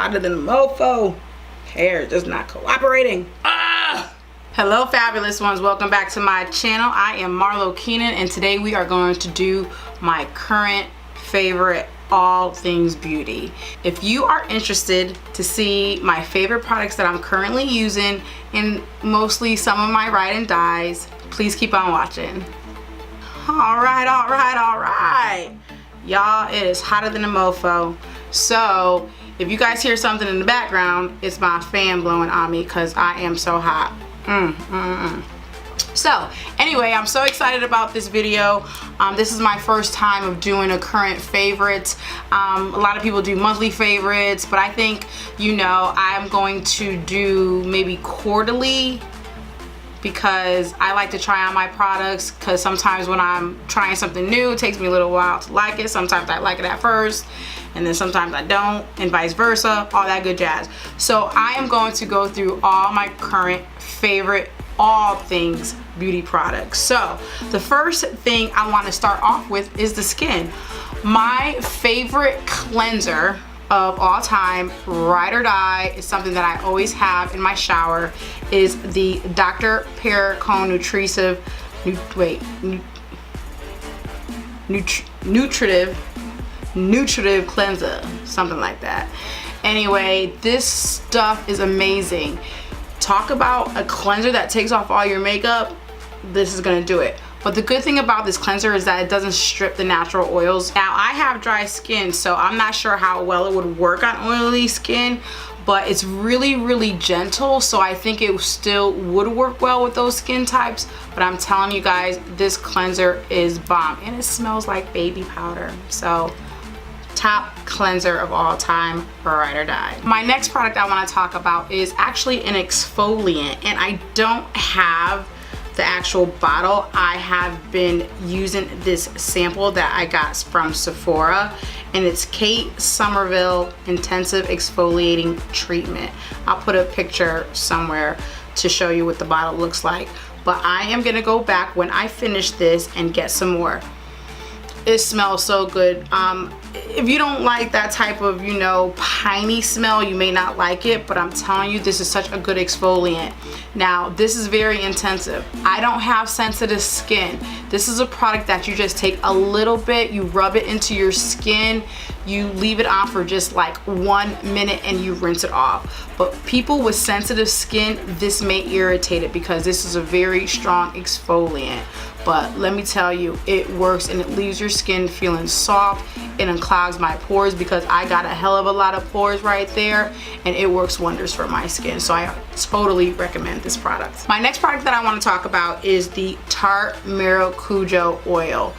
hotter than a mofo. Hair is just not cooperating. Ah! Hello fabulous ones, welcome back to my channel. I am Marlo Keenan and today we are going to do my current favorite all things beauty. If you are interested to see my favorite products that I'm currently using and mostly some of my ride and dies, please keep on watching. Alright. Y'all, it is hotter than a mofo. So if you guys hear something in the background, it's my fan blowing on me because I am so hot. So anyway, I'm so excited about this video. This is my first time of doing a current favorites. A lot of people do monthly favorites, but I think, you know, I'm going to do maybe quarterly because I like to try on my products, because sometimes when I'm trying something new, it takes me a little while to like it. Sometimes I like it at first and then sometimes I don't, and vice versa, all that good jazz. So I am going to go through all my current favorite all things beauty products. So the first thing I want to start off with is the skin. My favorite cleanser of all time, ride or die, is something that I always have in my shower, is the Dr. Perricone nutritive cleanser, something like that. Anyway, this stuff is amazing. Talk about a cleanser that takes off all your makeup, this is gonna do it. But the good thing about this cleanser is that it doesn't strip the natural oils. Now I have dry skin, so I'm not sure how well it would work on oily skin, but it's really gentle, so I think it still would work well with those skin types. But I'm telling you guys, this cleanser is bomb, and it smells like baby powder. So top cleanser of all time, ride or die. My next product I want to talk about is actually an exfoliant, and I don't have the actual bottle. I have been using this sample that I got from Sephora, and it's Kate Somerville Intensive Exfoliating Treatment. I'll put a picture somewhere to show you what the bottle looks like, but I am gonna go back when I finish this and get some more. It smells so good. If you don't like that type of, you know, piney smell, you may not like it, but I'm telling you, this is such a good exfoliant. Now, this is very intensive. I don't have sensitive skin. This is a product that you just take a little bit, you rub it into your skin, you leave it on for just like 1 minute and you rinse it off. But people with sensitive skin, this may irritate it because this is a very strong exfoliant. But let me tell you, it works and it leaves your skin feeling soft. It unclogs my pores because I got a hell of a lot of pores right there, and it works wonders for my skin. So I totally recommend this product. My next product that I want to talk about is the Tarte Maracujo oil.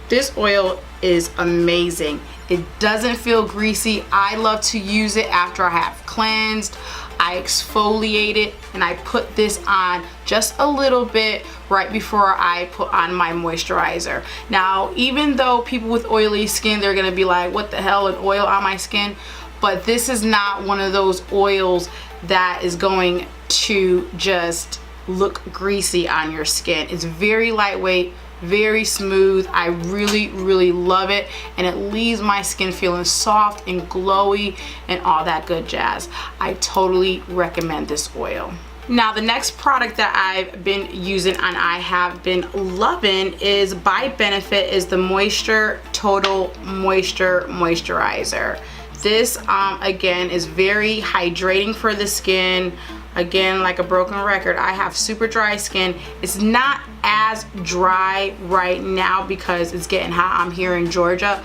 This oil is amazing. It doesn't feel greasy. I love to use it after I have cleansed. I exfoliate it and I put this on just a little bit right before I put on my moisturizer. Now, even though people with oily skin, they're gonna be like, what the hell, an oil on my skin? But this is not one of those oils that is going to just look greasy on your skin. It's very lightweight, very smooth. I really love it, and it leaves my skin feeling soft and glowy and all that good jazz. I totally recommend this oil. Now, the next product that I've been using and I have been loving is by Benefit, is the Moisture Total Moisture Moisturizer. This again is very hydrating for the skin. Again, like a broken record, I have super dry skin. It's not as dry right now because it's getting hot. I'm here in Georgia,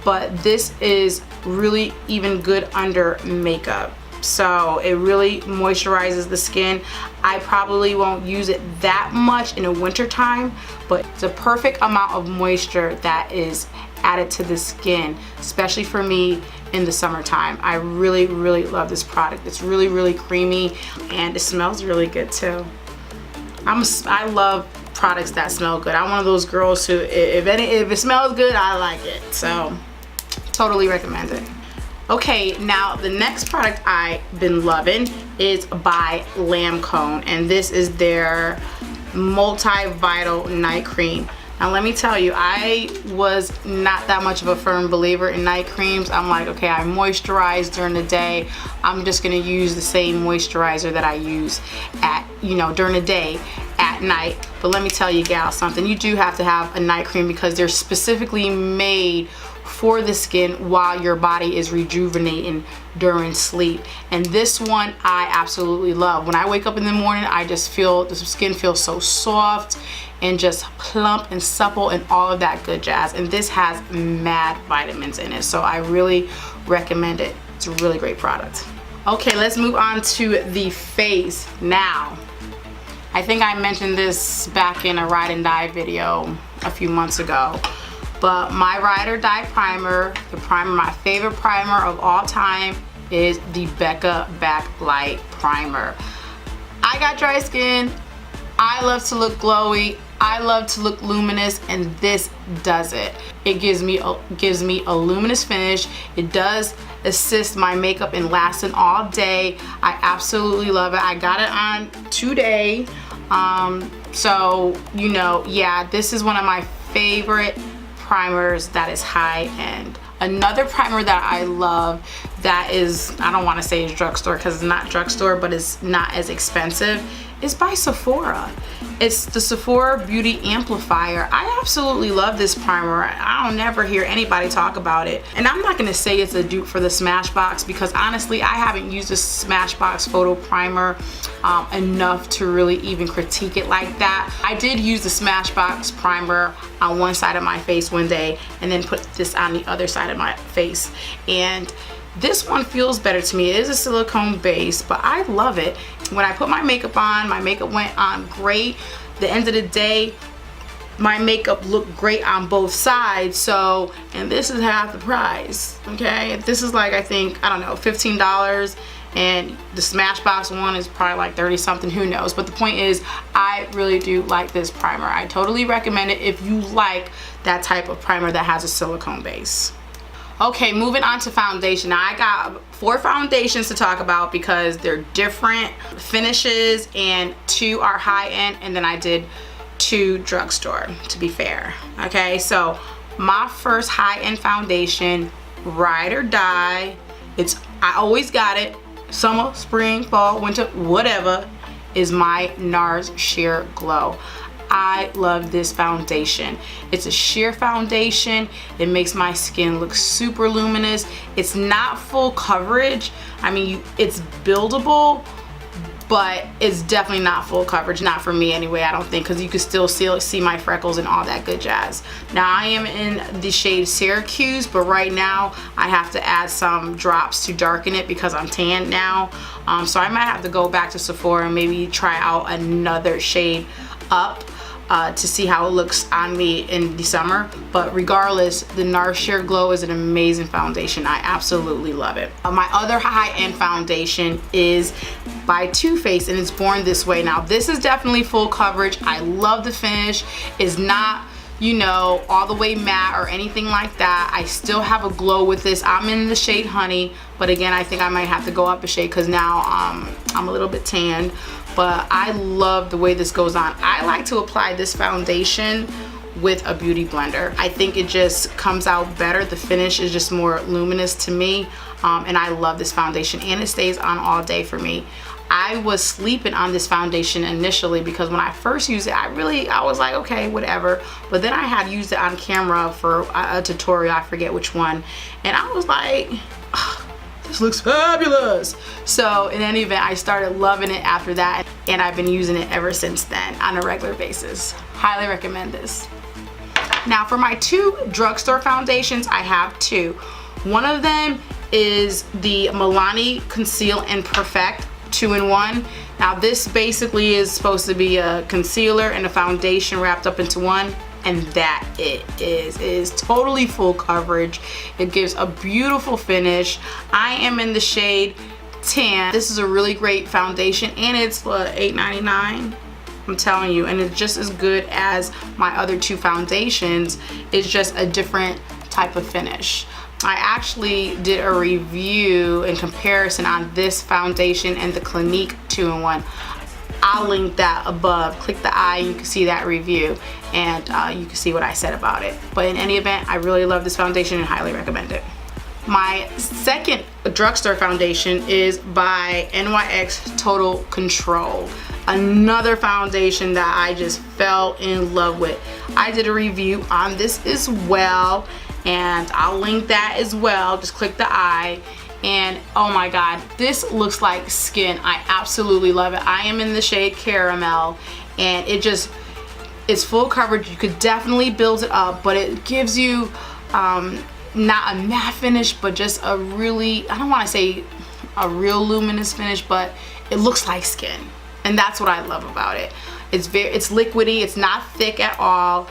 but this is really even good under makeup. So it really moisturizes the skin. I probably won't use it that much in the winter time, but it's a perfect amount of moisture that is added to the skin, especially for me in the summertime. I really love this product. It's really creamy and it smells really good too. I love products that smell good. I'm one of those girls who, if it smells good, I like it. So totally recommend it. Okay, now the next product I've been loving is by Lancome, and this is their Multi-Vital Night Cream. Now let me tell you, I was not that much of a firm believer in night creams. I'm like, okay, I moisturize during the day. I'm just gonna use the same moisturizer that I use at, during the day at night. But let me tell you gals something, you do have to have a night cream because they're specifically made for the skin while your body is rejuvenating during sleep. And this one I absolutely love. When I wake up in the morning, I just feel the skin feels so soft and just plump and supple and all of that good jazz. And this has mad vitamins in it, so I really recommend it. It's a really great product. Okay, let's move on to the face now. I think I mentioned this back in a Ride and Die video a few months ago, but my Ride or Die primer, my favorite primer of all time, is the Becca Backlight Primer. I got dry skin, I love to look glowy, I love to look luminous, and this does it. It gives me a luminous finish. It does assist my makeup in lasting all day. I absolutely love it. I got it on today. So, yeah, this is one of my favorite primers that is high end. Another primer that I love that is, I don't want to say it's drugstore because it's not drugstore, but it's not as expensive, is by Sephora. It's the Sephora Beauty Amplifier. I absolutely love this primer. I don't never hear anybody talk about it. And I'm not gonna say it's a dupe for the Smashbox because honestly, I haven't used the Smashbox Photo Primer enough to really even critique it like that. I did use the Smashbox primer on one side of my face one day and then put this on the other side of my face. And this one feels better to me. It is a silicone base, but I love it. When I put my makeup on, my makeup went on great. The end of the day, my makeup looked great on both sides. So, and this is half the price, okay? This is like, I think, I don't know, $15. And the Smashbox one is probably like 30 something, who knows. But the point is, I really do like this primer. I totally recommend it if you like that type of primer that has a silicone base. Okay, moving on to foundation. Now I got 4 foundations to talk about because they're different finishes and 2 are high end, and then I did 2 drugstore, to be fair. Okay, so my first high end foundation, Ride or Die. I always got it. Summer, spring, fall, winter, whatever, is my NARS Sheer Glow. I love this foundation. It's a sheer foundation. It makes my skin look super luminous. It's not full coverage. I mean, it's buildable, but it's definitely not full coverage. Not for me anyway, I don't think, because you can still see my freckles and all that good jazz. Now I am in the shade Syracuse, but right now I have to add some drops to darken it because I'm tanned now. So I might have to go back to Sephora and maybe try out another shade up to see how it looks on me in the summer. But regardless, the NARS Sheer Glow is an amazing foundation. I absolutely love it. My other high-end foundation is by Too Faced, and it's Born This Way. Now this is definitely full coverage. I love the finish. It's not, all the way matte or anything like that. I still have a glow with this. I'm in the shade Honey, but again, I think I might have to go up a shade because now I'm a little bit tanned. But I love the way this goes on. I like to apply this foundation with a beauty blender. I think it just comes out better. The finish is just more luminous to me, and I love this foundation, and it stays on all day for me. I was sleeping on this foundation initially because when I first used it, I was like, okay, whatever. But then I had used it on camera for a tutorial, I forget which one, and I was like, this looks fabulous. So in any event, I started loving it after that, and I've been using it ever since then on a regular basis. Highly recommend this. Now for my 2 drugstore foundations, I have 2. One of them is the Milani Conceal and Perfect 2-in-1. Now this basically is supposed to be a concealer and a foundation wrapped up into one, and that it is totally full coverage. It gives a beautiful finish. I am in the shade Tan. This is a really great foundation, and it's $8.99. I'm telling you, and it's just as good as my other 2 foundations. It's just a different type of finish. I actually did a review in comparison on this foundation and the Clinique 2-in-1. I'll link that above. Click the I, you can see that review, and you can see what I said about it. But in any event, I really love this foundation and highly recommend it. My second drugstore foundation is by NYX Total Control. Another foundation that I just fell in love with. I did a review on this as well, and I'll link that as well. Just click the I, and oh my god, this looks like skin. I absolutely love it. I am in the shade Caramel, and it's full coverage. You could definitely build it up, but it gives you not a matte finish, but just a really, I don't want to say a real luminous finish, but it looks like skin. And that's what I love about it. It's liquidy, it's not thick at all.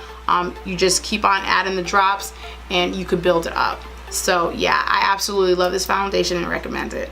You just keep on adding the drops and you could build it up. So yeah, I absolutely love this foundation and recommend it.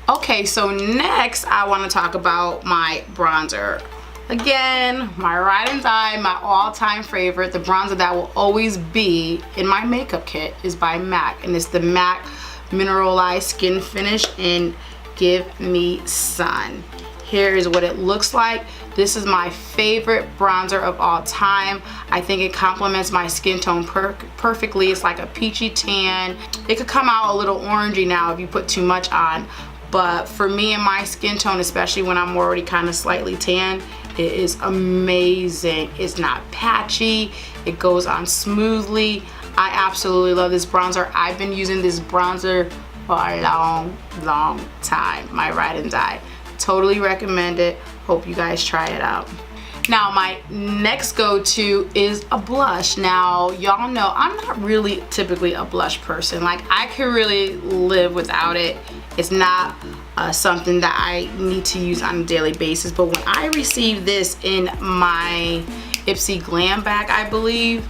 Okay, so next I want to talk about my bronzer. Again, my ride and die, my all-time favorite, the bronzer that will always be in my makeup kit is by MAC, and it's the MAC Mineralized Skin Finish in Give Me Sun. Here is what it looks like. This is my favorite bronzer of all time. I think it complements my skin tone perfectly. It's like a peachy tan. It could come out a little orangey now if you put too much on, but for me and my skin tone, especially when I'm already kind of slightly tan, it is amazing. It's not patchy. It goes on smoothly. I absolutely love this bronzer. I've been using this bronzer for a long time. My ride and die. Totally recommend it. Hope you guys try it out. Now my next go-to is a blush. Now y'all know I'm not really typically a blush person. Like, I can really live without it. It's not something that I need to use on a daily basis, but when I received this in my Ipsy Glam bag, I believe,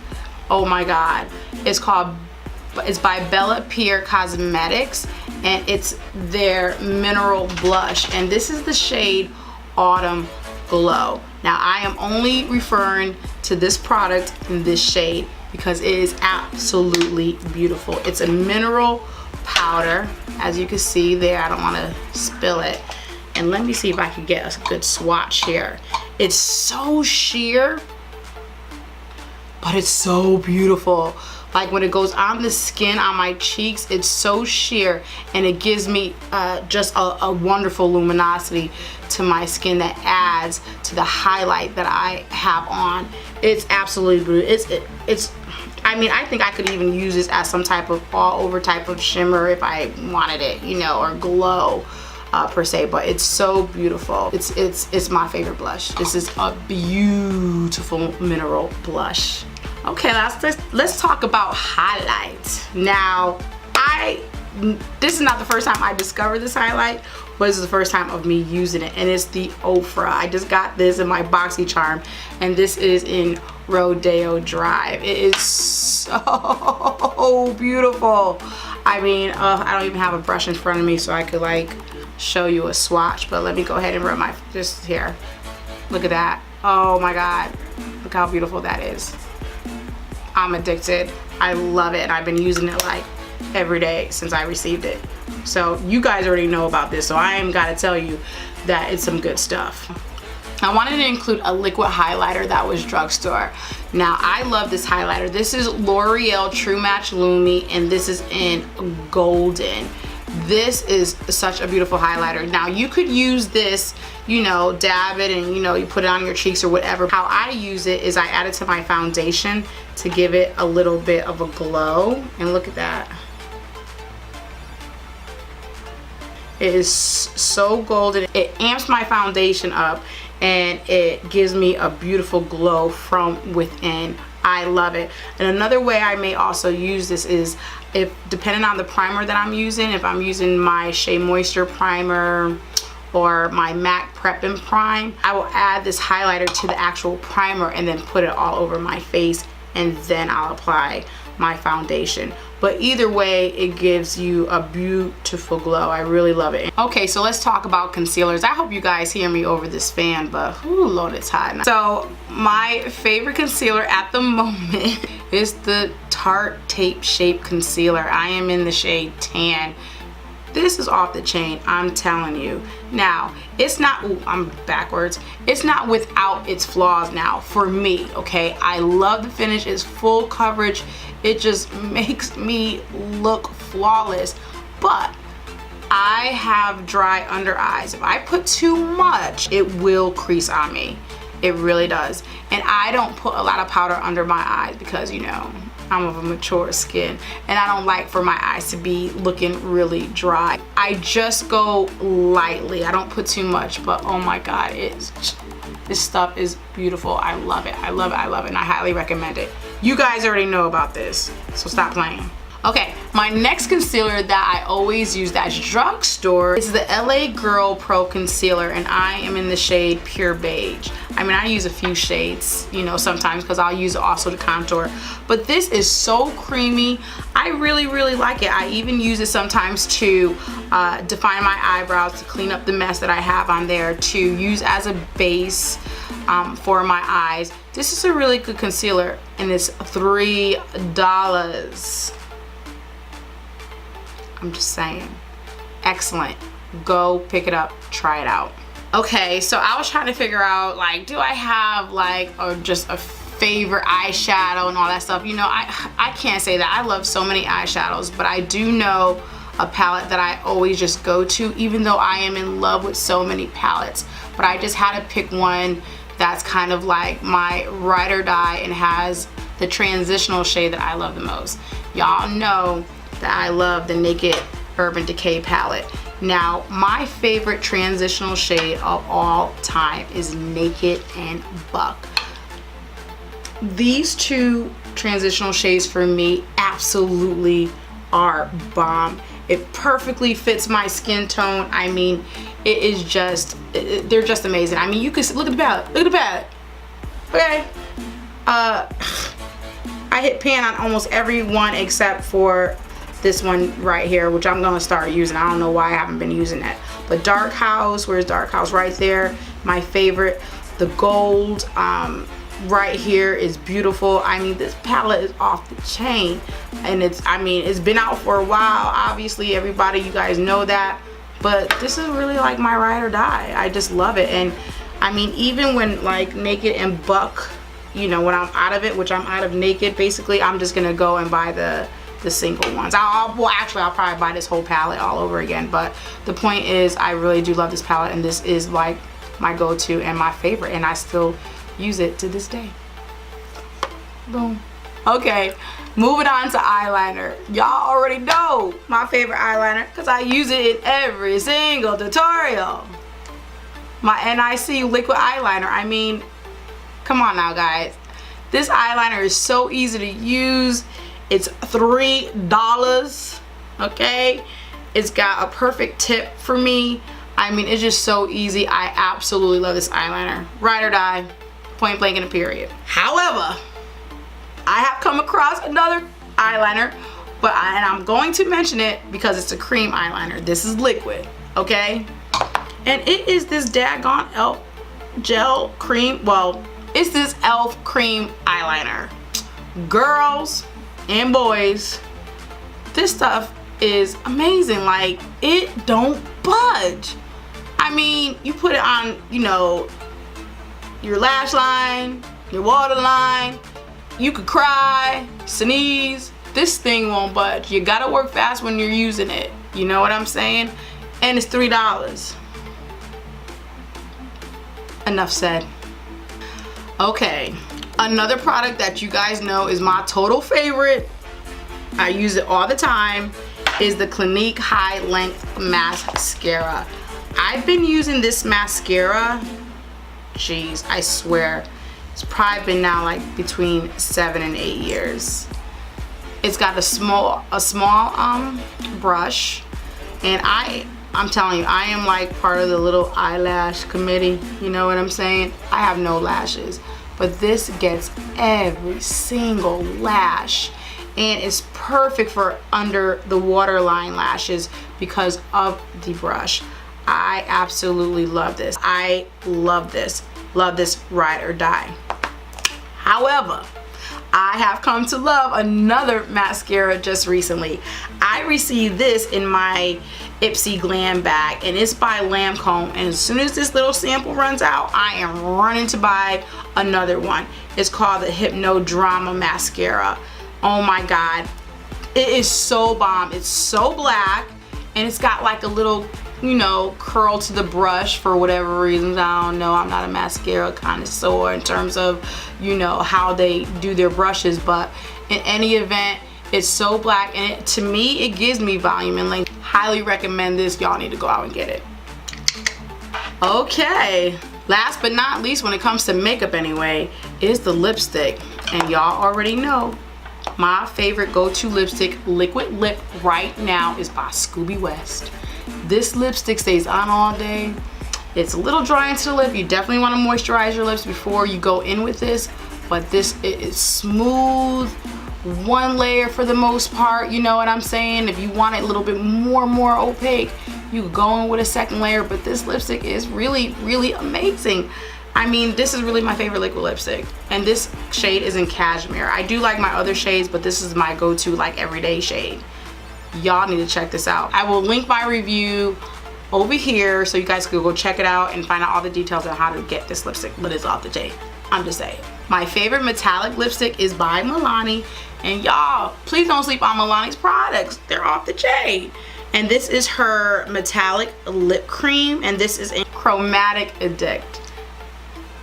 oh my god, it's by Bella Pierre Cosmetics, and it's their mineral blush, and this is the shade Autumn Glow. Now I am only referring to this product in this shade because it is absolutely beautiful. It's a mineral powder, as you can see there. I don't want to spill it, and let me see if I can get a good swatch here. It's so sheer, but it's so beautiful. Like, when it goes on the skin, on my cheeks, it's so sheer, and it gives me just a wonderful luminosity to my skin that adds to the highlight that I have on. It's absolutely beautiful. I mean, I think I could even use this as some type of all over type of shimmer if I wanted it, you know, or glow per se, but it's so beautiful. It's my favorite blush. This is a beautiful mineral blush. Okay, let's talk about highlights. Now, this is not the first time I discovered this highlight, but this is the first time of me using it, and it's the Ofra. I just got this in my BoxyCharm, and this is in Rodeo Drive. It is so beautiful. I mean, I don't even have a brush in front of me so I could like show you a swatch, but let me go ahead and rub my, just here. Look at that. Oh my god, look how beautiful that is. I'm addicted. I love it, and I've been using it like every day since I received it. So you guys already know about this, so I ain't gotta tell you that it's some good stuff. I wanted to include a liquid highlighter that was drugstore. Now, I love this highlighter. This is L'Oreal True Match Lumi, and this is in golden. This is such a beautiful highlighter. Now, you could use this, you know, dab it and, you know, you put it on your cheeks or whatever. How I use it is I add it to my foundation to give it a little bit of a glow. And look at that. It is so golden. It amps my foundation up, and it gives me a beautiful glow from within. I love it. And another way I may also use this is, if depending on the primer that I'm using, if I'm using my Shea Moisture primer or my MAC Prep and Prime, I will add this highlighter to the actual primer and then put it all over my face, and then I'll apply my foundation. But either way, it gives you a beautiful glow. I really love it. Okay, so let's talk about concealers. I hope you guys hear me over this fan, but ooh, Lord, it's hot. So my favorite concealer at the moment is the Tarte Tape Shape Concealer. I am in the shade Tan. This is off the chain, I'm telling you. Now, it's not, ooh, I'm backwards. It's not without its flaws now, for me, okay? I love the finish, it's full coverage. It just makes me look flawless. But I have dry under eyes. If I put too much, it will crease on me. It really does. And I don't put a lot of powder under my eyes because, you know, I'm of a mature skin and I don't like for my eyes to be looking really dry. I just go lightly. I don't put too much, but oh my God, this stuff is beautiful. I love it. I love it. I love it. And I highly recommend it. You guys already know about this, so stop playing. Okay, my next concealer that I always use that's drugstore is the LA Girl Pro Concealer, and I am in the shade Pure Beige. I mean, I use a few shades, you know, sometimes because I'll use it also to contour. But this is so creamy. I really, really like it. I even use it sometimes to define my eyebrows, to clean up the mess that I have on there, to use as a base for my eyes. This is a really good concealer, and it's $3. I'm just saying, excellent. Go pick it up, try it out. Okay, so I was trying to figure out, like, do I have like just a favorite eyeshadow and all that stuff? You know, I can't say that. I love so many eyeshadows, but I do know a palette that I always just go to, even though I am in love with so many palettes. But I just had to pick one that's kind of like my ride or die and has the transitional shade that I love the most. Y'all know that I love the Naked Urban Decay palette. Now, my favorite transitional shade of all time is Naked and Buck. These two transitional shades for me absolutely are bomb. It perfectly fits my skin tone. I mean, it is just, they're just amazing. I mean, you can look at the palette. Look at the palette. Okay. I hit pan on almost every one except for this one right here, which I'm gonna start using. I don't know why I haven't been using that. But Dark House, where's Dark House? Right there, my favorite. The gold right here is beautiful. I mean, this palette is off the chain, and I mean, it's been out for a while. Obviously, everybody, you guys know that. But this is really like my ride or die. I just love it. And I mean, even when like Naked and Buck, you know, when I'm out of it, which I'm out of Naked, basically, I'm just gonna go and buy the single ones. Well, actually, I'll probably buy this whole palette all over again. But the point is, I really do love this palette, and this is like my go-to and my favorite, and I still use it to this day. Boom. Okay, moving on to eyeliner. Y'all already know my favorite eyeliner because I use it in every single tutorial. My NYC Liquid Eyeliner. I mean, come on now, guys. This eyeliner is so easy to use. It's $3, okay? It's got a perfect tip for me. I mean, it's just so easy. I absolutely love this eyeliner. Ride or die, point blank and a period. However, I have come across another eyeliner, and I'm going to mention it because it's a cream eyeliner. This is liquid, okay? And it is this daggone e.l.f. gel cream. Well, it's this e.l.f. cream eyeliner. Girls and boys, this stuff is amazing. Like, it don't budge. I mean, you put it on, you know, your lash line, your waterline, you could cry, sneeze, this thing won't budge. You gotta work fast when you're using it, you know what I'm saying? And it's $3. Enough said. Okay, another product that you guys know is my total favorite, I use it all the time, is the Clinique High Length Mascara. I've been using this mascara, geez, I swear, it's probably been now like between 7 and 8 years. It's got a small brush, and I'm telling you, I am like part of the little eyelash committee, you know what I'm saying? I have no lashes, but this gets every single lash, and it's perfect for under the waterline lashes because of the brush. I absolutely love this. I love this. Love this ride or die. However, I have come to love another mascara just recently. I received this in my Ipsy Glam bag, and it's by Lancome, and as soon as this little sample runs out, I am running to buy another one. It's called the Hypno Drama Mascara. Oh my god, it is so bomb. It's so black, and it's got like a little, you know, curl to the brush for whatever reasons. I don't know, I'm not a mascara connoisseur in terms of, you know, how they do their brushes, but in any event, it's so black, and to me, it gives me volume and length. Highly recommend this. Y'all need to go out and get it. Okay, last but not least, when it comes to makeup anyway, is the lipstick. And y'all already know, my favorite go-to lipstick, Liquid Lip, right now is by Scoobie West. This lipstick stays on all day. It's a little dry into the lip. You definitely want to moisturize your lips before you go in with this, but this is smooth, one layer for the most part, you know what I'm saying? If you want it a little bit more opaque, you could go in with a second layer, but this lipstick is really amazing. I mean, this is really my favorite liquid lipstick, and this shade is in Cashmere. I do like my other shades, but this is my go-to like everyday shade. Y'all need to check this out. I will link my review over here so you guys can go check it out and find out all the details on how to get this lipstick, but it's off the chain. I'm just saying. My favorite metallic lipstick is by Milani, and y'all, please don't sleep on Milani's products. They're off the chain. And this is her metallic lip cream, and this is in Chromatic Addict.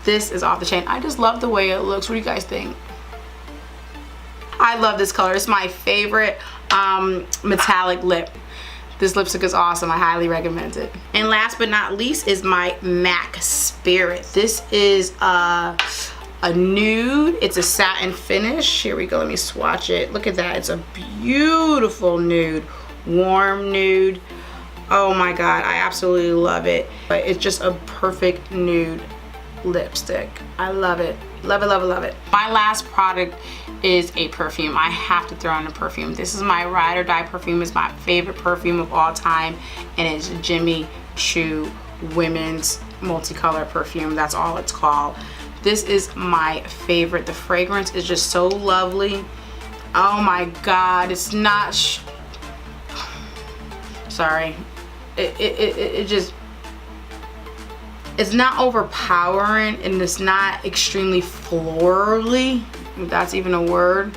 This is off the chain. I just love the way it looks. What do you guys think? I love this color. It's my favorite metallic lip. This lipstick is awesome. I highly recommend it. And last but not least is my MAC Spirit. This is a nude. It's a satin finish. Here we go. Let me swatch it. Look at that. It's a beautiful nude. Warm nude. Oh my god. I absolutely love it. But it's just a perfect nude lipstick. I love it. Love it, love it, love it. My last product is a perfume. I have to throw in a perfume. This is my Ride or Die perfume. It's my favorite perfume of all time, and it's Jimmy Choo Women's Multicolor Perfume. That's all it's called. This is my favorite. The fragrance is just so lovely. Oh my god, it's not sorry. It just, it's not overpowering, and it's not extremely florally, if that's even a word.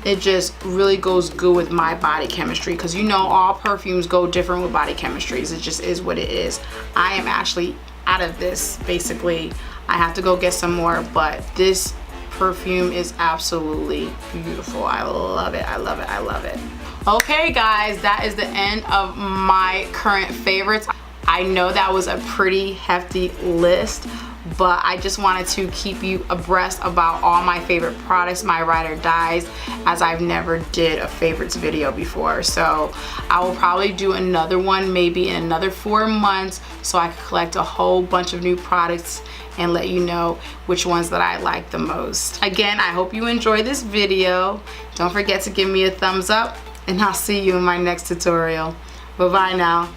It just really goes good with my body chemistry, because you know all perfumes go different with body chemistries. It just is what it is. I am actually out of this, basically. I have to go get some more, but this perfume is absolutely beautiful. I love it. I love it. I love it. Okay guys, that is the end of my current favorites. I know that was a pretty hefty list, but I just wanted to keep you abreast about all my favorite products, my Ride or Dies, as I've never did a favorites video before. So I will probably do another one maybe in another 4 months, so I can collect a whole bunch of new products and let you know which ones that I like the most. Again, I hope you enjoyed this video. Don't forget to give me a thumbs up, and I'll see you in my next tutorial. Bye bye now.